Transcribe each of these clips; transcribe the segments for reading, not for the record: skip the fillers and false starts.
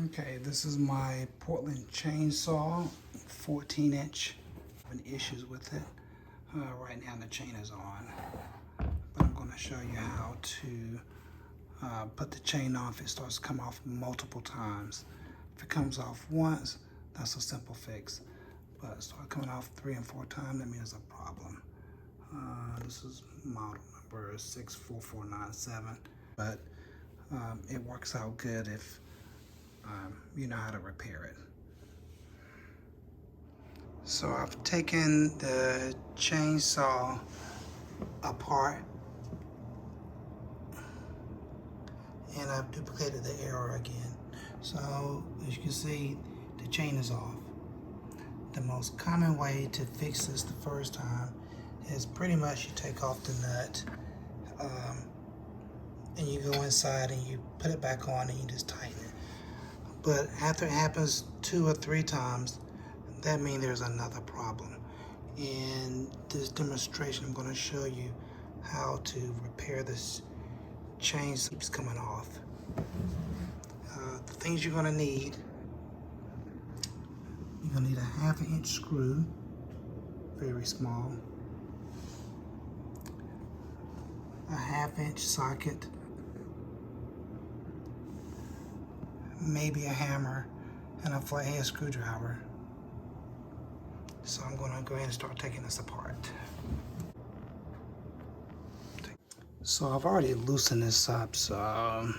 Okay, this is my Portland chainsaw, 14-inch. Having issues with it. Right now the chain is on, but I'm going to show you how to put the chain off. It starts to come off multiple times. If it comes off once, that's a simple fix. But it starts coming off 3 and 4 times, that means a problem. This is model number 64497, but it works out good if you know how to repair it. So I've taken the chainsaw apart and I've duplicated the error again. So as you can see, the chain is off. The most common way to fix this the first time is pretty much you take off the nut and you go inside and you put it back on and you just tighten it. But after it happens 2 or 3 times, that means there's another problem. In this demonstration, I'm going to show you how to repair this chain that keeps coming off. The things you're going to need, you're going to need a 1/2 inch screw, very small, a 1/2 inch socket, maybe a hammer, and a flathead screwdriver. So I'm going to go ahead and start taking this apart. So I've already loosened this up, so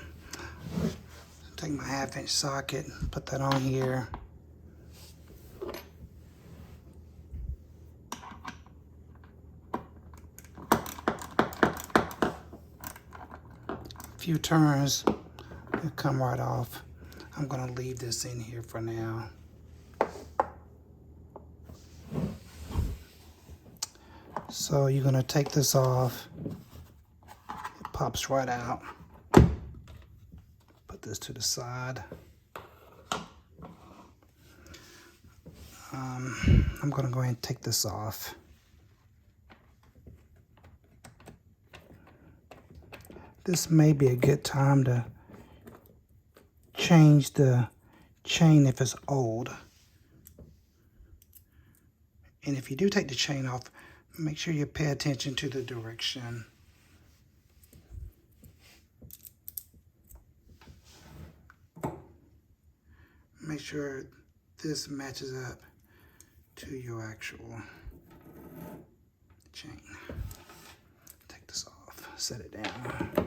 take my 1/2 inch socket, put that on here. A few turns, it'll come right off. I'm going to leave this in here for now. So you're going to take this off. It pops right out. Put this to the side. I'm going to go ahead and take this off. This may be a good time to change the chain if it's old. And if you do take the chain off, make sure you pay attention to the direction. Make sure this matches up to your actual chain. Take this off, set it down.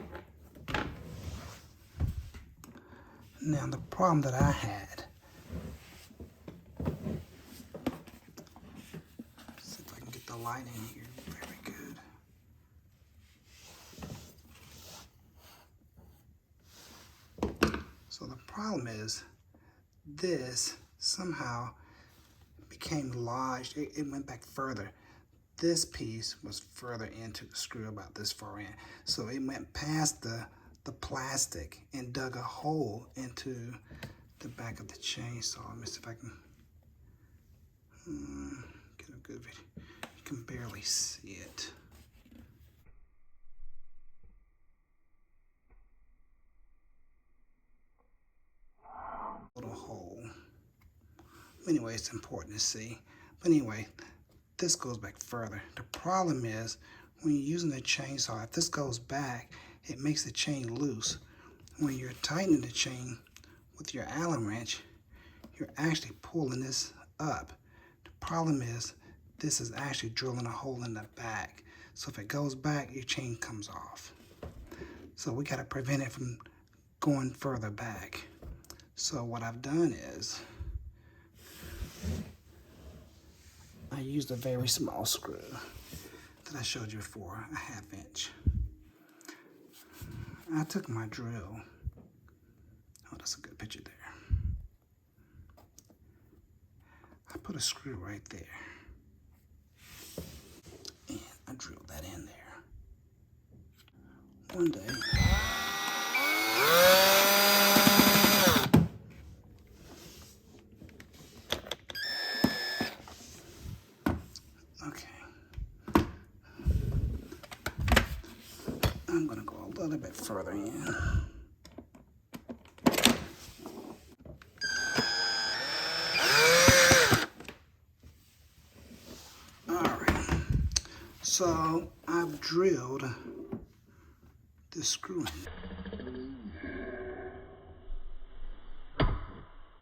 Now the problem that I had, see if I can get the light in here, very good. So the problem is this somehow became lodged, it went back further. This piece was further into the screw, about this far in. So it went past the plastic and dug a hole into the back of the chainsaw. Let me see if I can get a good video. You can barely see it. Little hole. Anyway, it's important to see. But anyway, this goes back further. The problem is when you're using a chainsaw, if this goes back, it makes the chain loose. When you're tightening the chain with your Allen wrench, you're actually pulling this up. The problem is this is actually drilling a hole in the back. So if it goes back, your chain comes off. So we got to prevent it from going further back. So what I've done is I used a very small screw that I showed you before, a 1/2 inch. I took my drill. Oh, that's a good picture there. I put a screw right there. And I drilled that in there. One day, I'm going to go a little bit further in. So I've drilled the screw in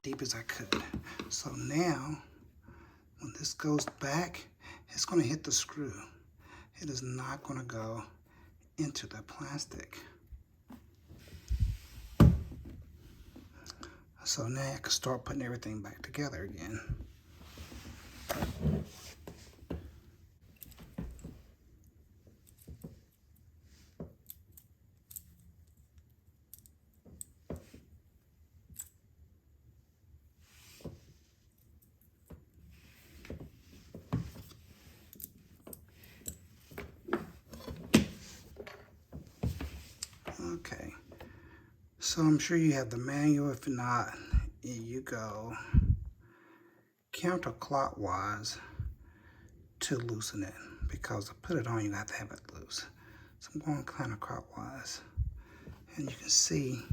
deep as I could. So now when this goes back, it's going to hit the screw. It is not going to go into the plastic. So now I can start putting everything back together again. Okay, so I'm sure you have the manual. If not, you go counterclockwise to loosen it, because to put it on you have to have it loose. So I'm going counterclockwise, and you can see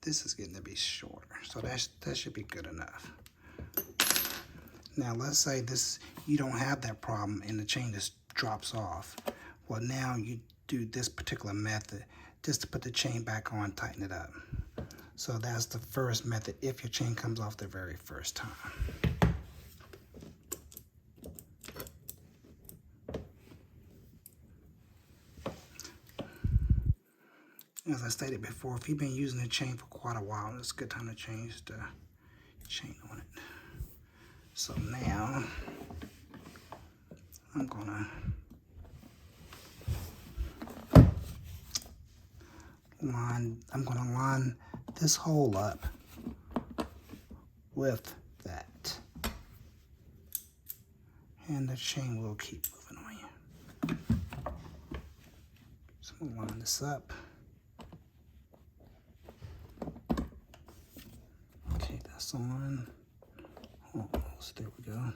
this is getting to be shorter, so that should be good enough. Now let's say you don't have that problem and the chain just drops off. Well, now you do this particular method just to put the chain back on, tighten it up. So that's the first method if your chain comes off the very first time. As I stated before, if you've been using the chain for quite a while, it's a good time to change the chain on it. So now I'm gonna line this hole up with that, and the chain will keep moving on you. So I'm gonna line this up. Okay, that's on. Almost, there we go.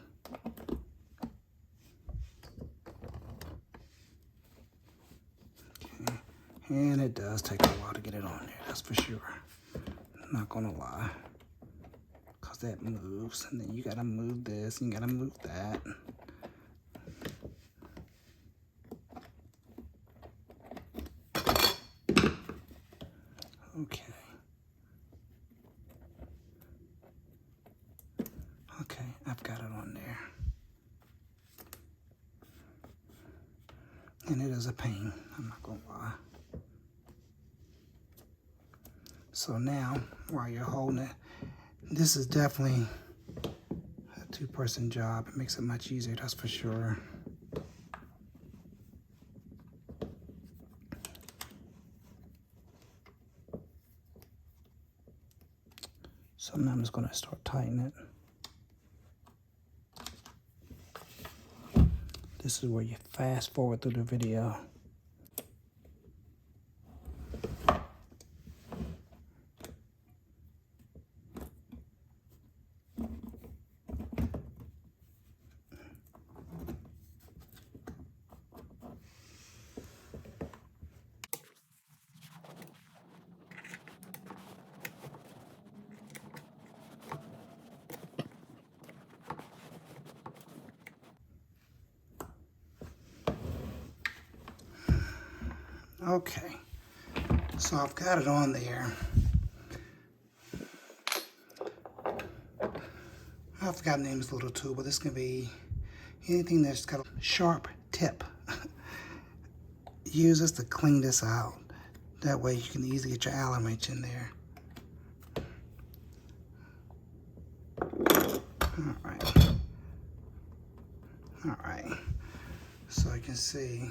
Okay, and it does take a while to get it on there, that's for sure. I'm not gonna lie, because that moves, and then you gotta move this, and you gotta move that. Okay. Okay, I've got it on there. And it is a pain, I'm not gonna lie. So now, while you're holding it, this is definitely a two-person job. It makes it much easier, that's for sure. So now I'm just gonna start tightening it. This is where you fast forward through the video. Okay, so I've got it on there. I forgot to name this little tool, but this can be anything that's got a sharp tip. Use this to clean this out. That way you can easily get your Allen wrench in there. All right. So you can see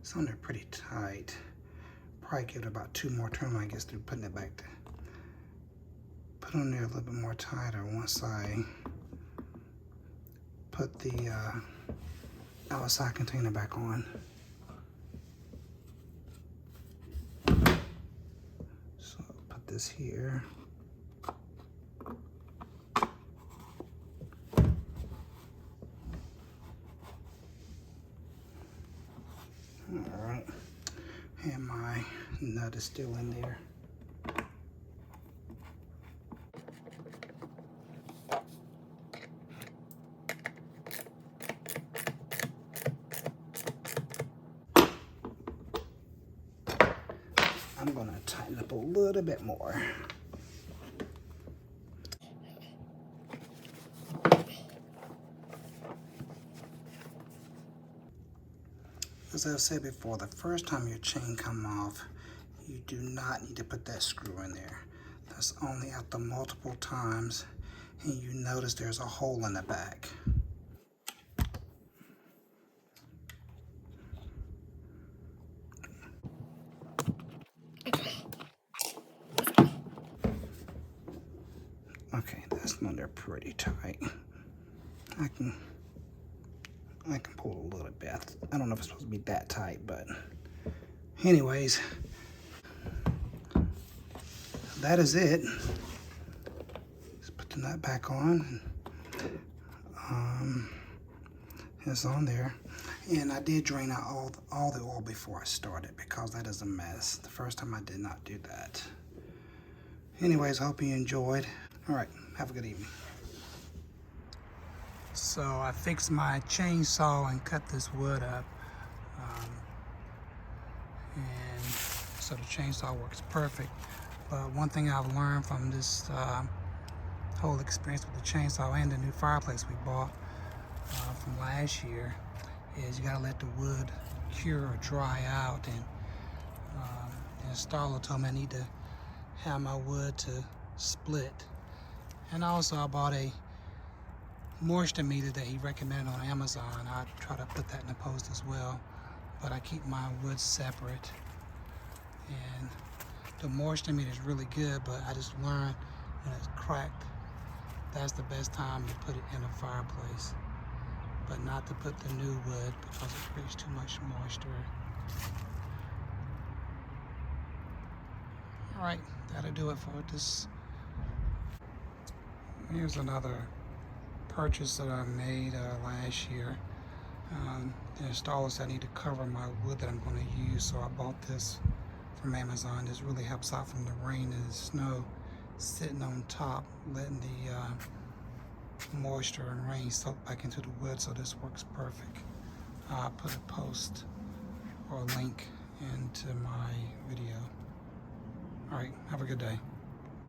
it's on there pretty tight. Probably give it about 2 more turns, I guess, through putting it back to put on there a little bit more tighter once I put the outside container back on. So I'll put this here. All right, and my nut is still in there. tighten up a little bit more. As I've said before, the first time your chain comes off, you do not need to put that screw in there. That's only after multiple times and you notice there's a hole in the back. Okay, that's not there pretty tight. I can pull a little bit. I don't know if it's supposed to be that tight, but anyways, that is it. Just put the nut back on. It's on there. And I did drain out all the oil before I started because that is a mess. The first time I did not do that. Anyways, I hope you enjoyed. All right, have a good evening. So I fixed my chainsaw and cut this wood up. And so the chainsaw works perfect. But one thing I've learned from this whole experience with the chainsaw and the new fireplace we bought from last year is you gotta let the wood cure or dry out. And the installer told me I need to have my wood to split. And also I bought a moisture meter that he recommended on Amazon. I'll try to put that in the post as well. But I keep my wood separate. And the moisture meter is really good, but I just learned when it's cracked, that's the best time to put it in a fireplace. But not to put the new wood because it creates too much moisture. All right, that'll do it for this. Here's another purchase that I made last year. The installer said I need to cover my wood that I'm going to use, so I bought this from Amazon. This really helps out from the rain and the snow sitting on top, letting the moisture and rain soak back into the wood, so this works perfect. I'll put a post or a link into my video. All right, have a good day.